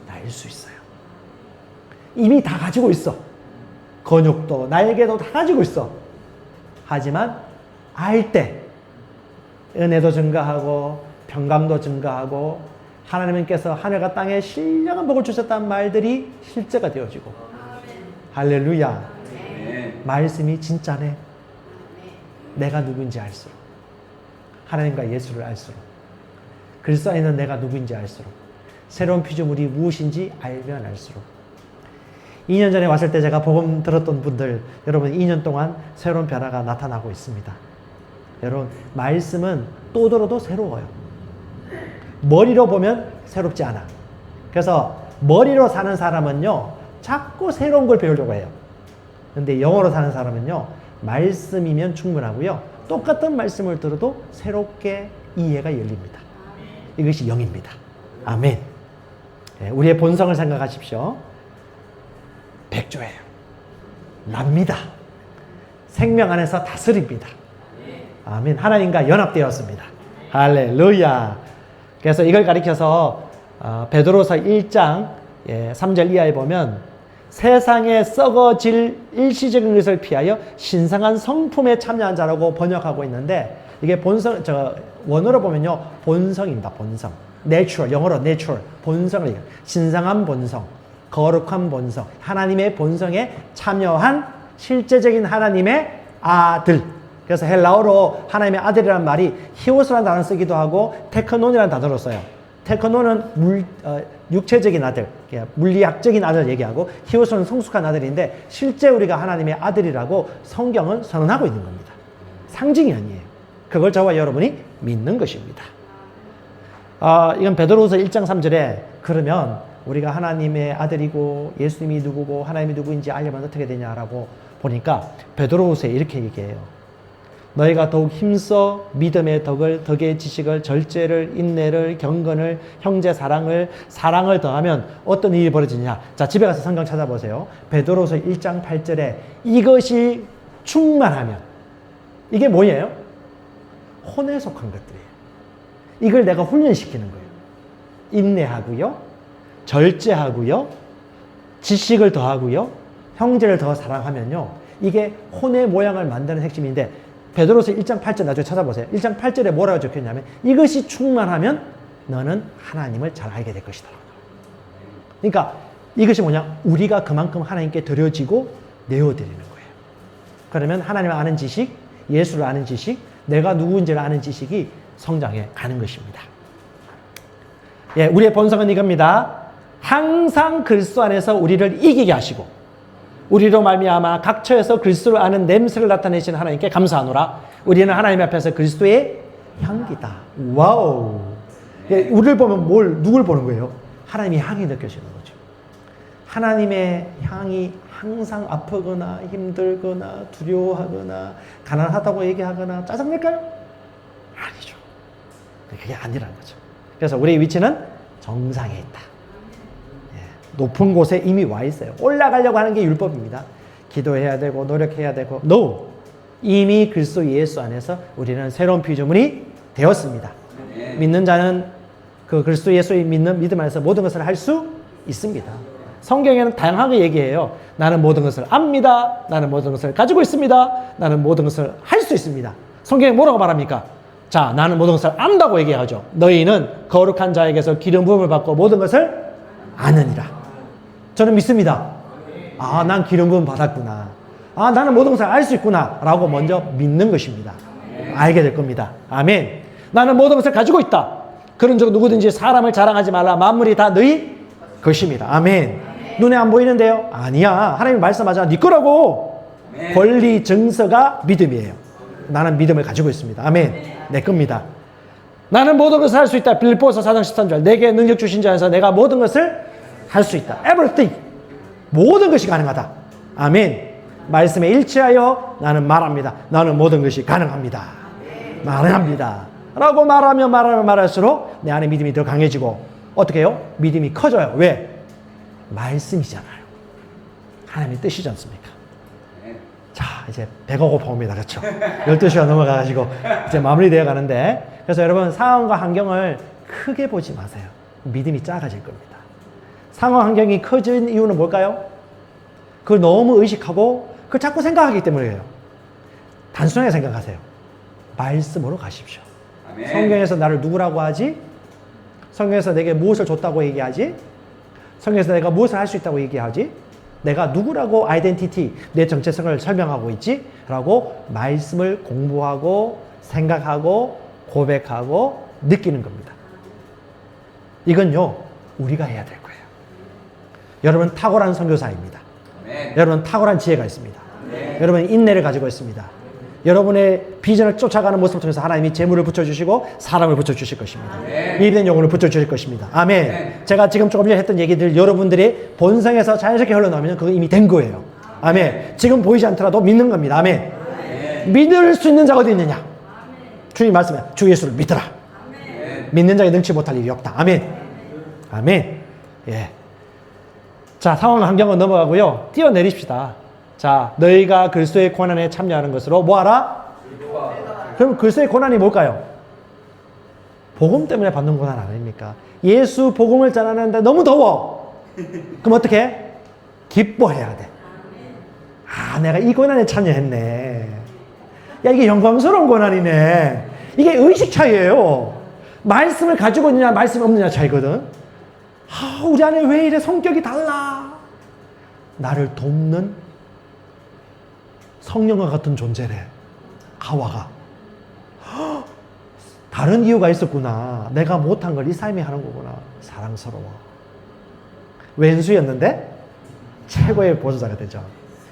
날 수 있어요. 이미 다 가지고 있어. 근육도 날개도 다 가지고 있어. 하지만 알 때 은혜도 증가하고 평강도 증가하고 하나님께서 하늘과 땅에 신령한 복을 주셨다는 말들이 실제가 되어지고. 할렐루야. 말씀이 진짜네. 내가 누구인지 알수록, 하나님과 예수를 알수록, 그리스도 안에 있는 내가 누구인지 알수록, 새로운 피조물이 무엇인지 알면 알수록. 2년 전에 왔을 때 제가 복음 들었던 분들, 여러분 2년 동안 새로운 변화가 나타나고 있습니다. 여러분 말씀은 또 들어도 새로워요. 머리로 보면 새롭지 않아. 그래서 머리로 사는 사람은요, 자꾸 새로운 걸 배우려고 해요. 근데 영어로 사는 사람은요, 말씀이면 충분하고요, 똑같은 말씀을 들어도 새롭게 이해가 열립니다. 이것이 영입니다. 아멘. 네, 우리의 본성을 생각하십시오. 백조예요. 납니다. 생명 안에서 다스립니다. 아멘. 하나님과 연합되었습니다. 할렐루야. 그래서 이걸 가리켜서 베드로서 1장 3절 이하에 보면 세상에 썩어질 일시적인 것을 피하여 신성한 성품에 참여한 자라고 번역하고 있는데, 이게 본성, 원어로 보면요, 본성입니다. 본성. 내추럴, 영어로 내추럴, 본성을 얘기해요. 신성한 본성, 거룩한 본성, 하나님의 본성에 참여한 실제적인 하나님의 아들. 그래서 헬라어로 하나님의 아들이라는 말이 히오스라는 단어를 쓰기도 하고 테크논이라는 단어로 써요. 테크논은 육체적인 아들, 물리학적인 아들을 얘기하고, 히오스는 성숙한 아들인데 실제 우리가 하나님의 아들이라고 성경은 선언하고 있는 겁니다. 상징이 아니에요. 그걸 저와 여러분이 믿는 것입니다. 이건 베드로후서 1장 3절에 그러면 우리가 하나님의 아들이고 예수님이 누구고 하나님이 누구인지 알려면 어떻게 되냐라고 보니까 베드로후서에 이렇게 얘기해요. 너희가 더욱 힘써 믿음의 덕의 지식을, 절제를, 인내를, 경건을, 형제 사랑을 더하면 어떤 일이 벌어지냐. 자, 집에 가서 성경 찾아보세요. 베드로서 1장 8절에 이것이 충만하면, 이게 뭐예요? 혼에 속한 것들이에요. 이걸 내가 훈련시키는 거예요. 인내하고요, 절제하고요, 지식을 더하고요, 형제를 더 사랑하면요, 이게 혼의 모양을 만드는 핵심인데, 베드로서 1장 8절 나중에 찾아보세요. 1장 8절에 뭐라고 적혀있냐면 이것이 충만하면 너는 하나님을 잘 알게 될 것이다. 그러니까 이것이 뭐냐? 우리가 그만큼 하나님께 드려지고 내어드리는 거예요. 그러면 하나님을 아는 지식, 예수를 아는 지식, 내가 누구인지를 아는 지식이 성장해 가는 것입니다. 예, 우리의 본성은 이겁니다. 항상 그리스도 안에서 우리를 이기게 하시고 우리로 말미암아 각처에서 그리스도를 아는 냄새를 나타내시는 하나님께 감사하노라. 우리는 하나님 앞에서 그리스도의 향기다. 와우. 예, 우리를 보면 누굴 보는 거예요? 하나님의 향이 느껴지는 거죠. 하나님의 향이 항상 아프거나 힘들거나 두려워하거나 가난하다고 얘기하거나 짜증낼까요? 아니죠. 그게 아니라는 거죠. 그래서 우리의 위치는 정상에 있다. 예, 높은 곳에 이미 와 있어요. 올라가려고 하는 게 율법입니다. 기도해야 되고 노력해야 되고 No! 이미 그리스도 예수 안에서 우리는 새로운 피조물이 되었습니다. 믿는 자는 그 그리스도 예수의 믿음 안에서 모든 것을 할 수 있습니다. 성경에는 다양하게 얘기해요. 나는 모든 것을 압니다. 나는 모든 것을 가지고 있습니다. 나는 모든 것을 할 수 있습니다. 성경에 뭐라고 말합니까? 자, 나는 모든 것을 안다고 얘기하죠. 너희는 거룩한 자에게서 기름 부음을 받고 모든 것을 아느니라. 저는 믿습니다. 아, 난 기름 부음 받았구나. 아, 나는 모든 것을 알 수 있구나 라고 먼저 믿는 것입니다. 알게 될 겁니다. 아멘. 나는 모든 것을 가지고 있다. 그런 적 누구든지 사람을 자랑하지 말라. 만물이 다 너희 것입니다. 아멘. 눈에 안 보이는데요? 아니야. 하나님 말씀하잖아. 네 거라고. 권리 증서가 믿음이에요. 나는 믿음을 가지고 있습니다. 아멘. 내 겁니다. 나는 모든 것을 할 수 있다. 빌립보서 4장 13절. 내게 능력 주신 자에서 내가 모든 것을 할 수 있다. Everything. 모든 것이 가능하다. 아멘. 말씀에 일치하여 나는 말합니다. 나는 모든 것이 가능합니다. 가능합니다. 라고 말할수록 내 안에 믿음이 더 강해지고 어떻게 해요? 믿음이 커져요. 왜? 말씀이잖아요. 하나님의 뜻이지 않습니까? 자, 이제 배가 고파옵니다. 그렇죠? 12시가 넘어가가지고 이제 마무리되어 가는데 그래서 여러분 상황과 환경을 크게 보지 마세요. 믿음이 작아질 겁니다. 상황 환경이 커진 이유는 뭘까요? 그걸 너무 의식하고 그걸 자꾸 생각하기 때문이에요. 단순하게 생각하세요. 말씀으로 가십시오. 아멘. 성경에서 나를 누구라고 하지? 성경에서 내게 무엇을 줬다고 얘기하지? 성경에서 내가 무엇을 할 수 있다고 얘기하지? 내가 누구라고 아이덴티티, 내 정체성을 설명하고 있지? 라고 말씀을 공부하고 생각하고 고백하고 느끼는 겁니다. 이건요, 우리가 해야 될 거예요. 여러분 탁월한 선교사입니다. 네. 여러분 탁월한 지혜가 있습니다. 네. 여러분 인내를 가지고 있습니다. 여러분의 비전을 쫓아가는 모습을 통해서 하나님이 재물을 붙여주시고 사람을 붙여주실 것입니다. 네. 이입된 영혼을 붙여주실 것입니다. 아멘. 네. 제가 지금 조금 전에 했던 얘기들 여러분들이 본성에서 자연스럽게 흘러나오면 그거 이미 된 거예요. 아멘. 네. 지금 보이지 않더라도 믿는 겁니다. 아멘. 네. 믿을 수 있는 자가 어디 있느냐? 아멘. 주님 말씀에 주 예수를 믿더라. 아멘. 믿는 자에 능치 못할 일이 없다. 아멘. 아멘. 예. 자, 상황 환경은 넘어가고요. 뛰어내립시다. 자, 너희가 그리스도의 고난에 참여하는 것으로 뭐하라? 그럼 그리스도의 고난이 뭘까요? 복음 때문에 받는 고난 아닙니까? 예수 복음을 전하는데 너무 더워. 그럼 어떻게? 기뻐해야 돼. 아, 내가 이 고난에 참여했네. 야, 이게 영광스러운 고난이네. 이게 의식 차이예요. 말씀을 가지고 있느냐 말씀이 없느냐 차이거든. 아, 우리 안에 왜 이래 성격이 달라. 나를 돕는 성령과 같은 존재래. 하와가. 다른 이유가 있었구나. 내가 못한 걸 이 삶이 하는 거구나. 사랑스러워. 왼수였는데 최고의 보조자가 되죠.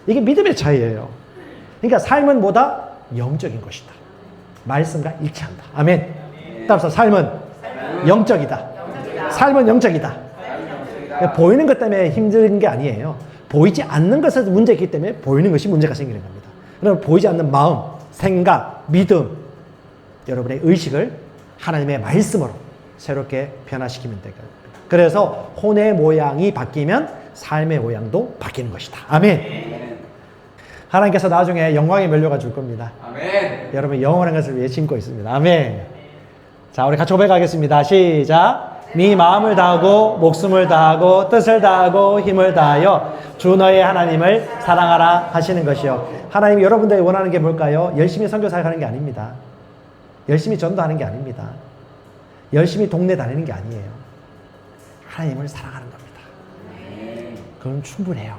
이게 믿음의 차이예요. 그러니까 삶은 뭐다? 영적인 것이다. 말씀과 일치한다. 아멘. 따라서 삶은 영적이다. 삶은 영적이다. 보이는 것 때문에 힘든 게 아니에요. 보이지 않는 것에서 문제가 있기 때문에 보이는 것이 문제가 생기는 겁니다. 그럼 보이지 않는 마음, 생각, 믿음, 여러분의 의식을 하나님의 말씀으로 새롭게 변화시키면 될 겁니다. 그래서 혼의 모양이 바뀌면 삶의 모양도 바뀌는 것이다. 아멘. 하나님께서 나중에 영광의 멸류가 줄 겁니다. 아멘. 여러분 영원한 것을 위해 심고 있습니다. 아멘. 자, 우리 같이 고백하겠습니다. 시작. 네 마음을 다하고 목숨을 다하고 뜻을 다하고 힘을 다하여 주 너의 하나님을 사랑하라 하시는 것이요. 하나님이 여러분들이 원하는 게 뭘까요? 열심히 선교 사역하는 게 아닙니다. 열심히 전도하는 게 아닙니다. 열심히 동네 다니는 게 아니에요. 하나님을 사랑하는 겁니다. 그건 충분해요.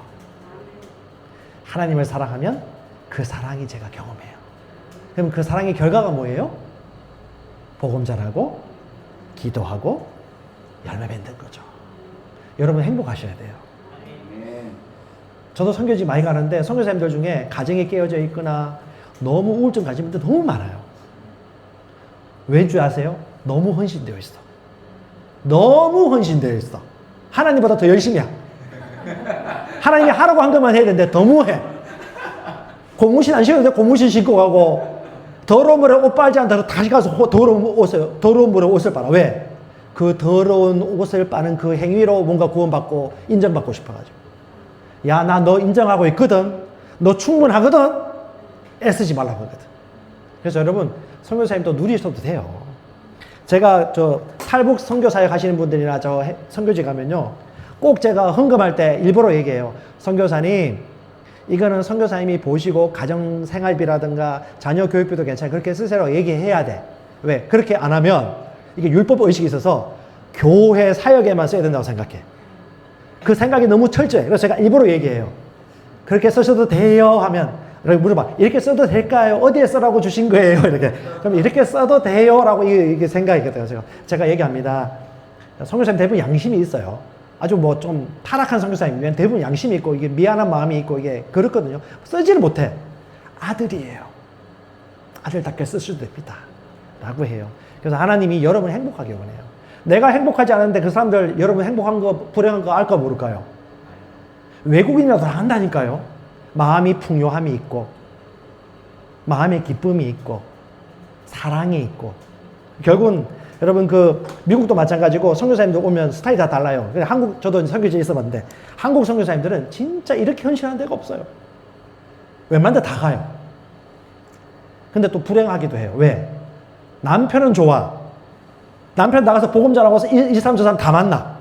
하나님을 사랑하면 그 사랑이 제가 경험해요. 그럼 그 사랑의 결과가 뭐예요? 복음 전하고 기도하고 열매 맺는 거죠. 여러분 행복하셔야 돼요. 저도 선교지 많이 가는데 선교사님들 중에 가정이 깨어져 있거나 너무 우울증 가진 분들 너무 많아요. 왠 줄 아세요? 너무 헌신되어 있어. 너무 헌신되어 있어. 하나님보다 더 열심히 해. 하나님이 하라고 한 것만 해야 되는데 너무해. 고무신 안 신어도 돼. 고무신 신고 가고 더러운 물에 옷 빨지 않다고 다시 가서 더러운 물에 옷을 빨아. 왜? 그 더러운 옷을 빠는 그 행위로 뭔가 구원받고 인정받고 싶어가지고. 야, 나 너 인정하고 있거든. 너 충분하거든. 애쓰지 말라고 하거든. 그래서 여러분, 선교사님도 누리셔도 돼요. 제가 탈북 선교사역 하시는 분들이나 선교지 가면요, 꼭 제가 헌금할 때 일부러 얘기해요. 선교사님, 이거는 선교사님이 보시고 가정생활비라든가 자녀 교육비도 괜찮아요. 그렇게 쓰세요. 얘기해야 돼. 왜? 그렇게 안 하면 이게 율법 의식이 있어서 교회 사역에만 써야 된다고 생각해. 그 생각이 너무 철저해. 그래서 제가 일부러 얘기해요. 그렇게 쓰셔도 돼요 하면 물어봐. 이렇게 써도 될까요? 어디에 쓰라고 주신 거예요? 이렇게. 그럼 이렇게 써도 돼요? 라고 이게 생각이거든요. 제가 얘기합니다. 선교사님 대부분 양심이 있어요. 아주 좀 타락한 선교사님이면 대부분 양심이 있고 이게 미안한 마음이 있고 이게 그렇거든요. 쓰지를 못해. 아들이에요. 아들답게 쓰셔도 됩니다. 라고 해요. 그래서 하나님이 여러분 행복하게 원해요. 내가 행복하지 않은데 그 사람들 여러분 행복한 거 불행한 거 알까 모를까요? 외국인이라도 다 한다니까요. 마음이 풍요함이 있고 마음의 기쁨이 있고 사랑이 있고 결국은 여러분 미국도 마찬가지고 선교사님들 오면 스타일이 다 달라요. 저도 선교지에 있어봤는데 한국 선교사님들은 진짜 이렇게 헌신하는 데가 없어요. 웬만한 데 다 가요. 근데 또 불행하기도 해요. 왜? 남편은 좋아. 남편 나가서 복음 전하고 이 사람 저 사람 다 만나.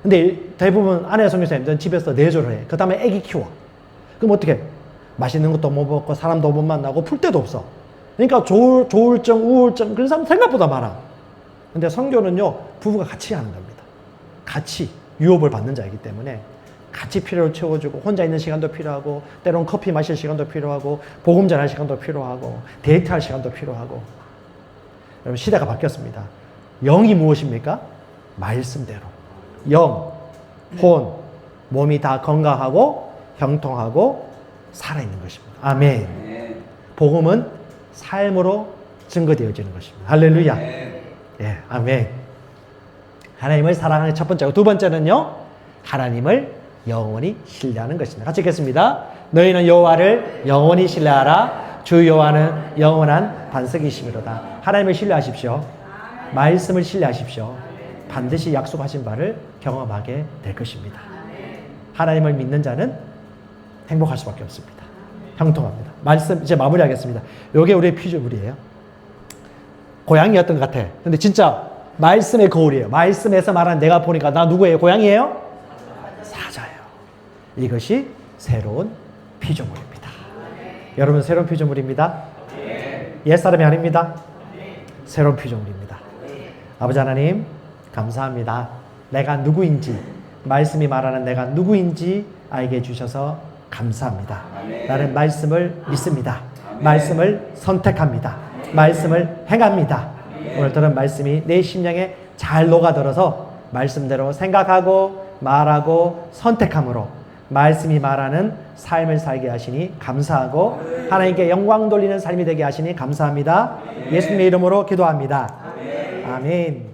근데 대부분 아내 선교사님들은 집에서 내조를 해. 그 다음에 애기 키워. 그럼 어떻게? 맛있는 것도 못 먹고 사람도 못 만나고 풀 데도 없어. 그러니까 조울증, 우울증 그런 사람 생각보다 많아. 근데 선교는요, 부부가 같이 하는 겁니다. 같이 유업을 받는 자이기 때문에 같이 필요를 채워주고 혼자 있는 시간도 필요하고 때론 커피 마실 시간도 필요하고 복음 전할 시간도 필요하고 데이트할 시간도 필요하고. 여러분 시대가 바뀌었습니다. 영이 무엇입니까? 말씀대로. 영, 혼, 몸이 다 건강하고 형통하고 살아있는 것입니다. 아멘. 복음은 삶으로 증거되어지는 것입니다. 할렐루야. 예, 아멘. 하나님을 사랑하는 첫 번째고 두 번째는요, 하나님을 영원히 신뢰하는 것입니다. 같이 읽겠습니다. 너희는 여호와를 영원히 신뢰하라. 주 여호와는 영원한 반석이시미로다. 하나님을 신뢰하십시오. 말씀을 신뢰하십시오. 반드시 약속하신 바를 경험하게 될 것입니다. 하나님을 믿는 자는 행복할 수밖에 없습니다. 형통합니다. 말씀 이제 마무리하겠습니다. 이게 우리의 피조물이에요. 고양이였던 것 같아. 근데 진짜 말씀의 거울이에요. 말씀에서 말하는 내가 보니까 나 누구예요? 고양이에요? 사자예요. 이것이 새로운 피조물입니다. 여러분 새로운 피조물입니다. 옛사람이 아닙니다. 새로운 피조물입니다. 아버지 하나님 감사합니다. 내가 누구인지 말씀이 말하는 내가 누구인지 알게 해주셔서 감사합니다. 나는 말씀을 믿습니다. 말씀을 선택합니다. 말씀을 행합니다. 오늘 들은 말씀이 내 심령에 잘 녹아들어서 말씀대로 생각하고 말하고 선택함으로 말씀이 말하는 삶을 살게 하시니 감사하고 하나님께 영광 돌리는 삶이 되게 하시니 감사합니다. 예수님의 이름으로 기도합니다. 아멘.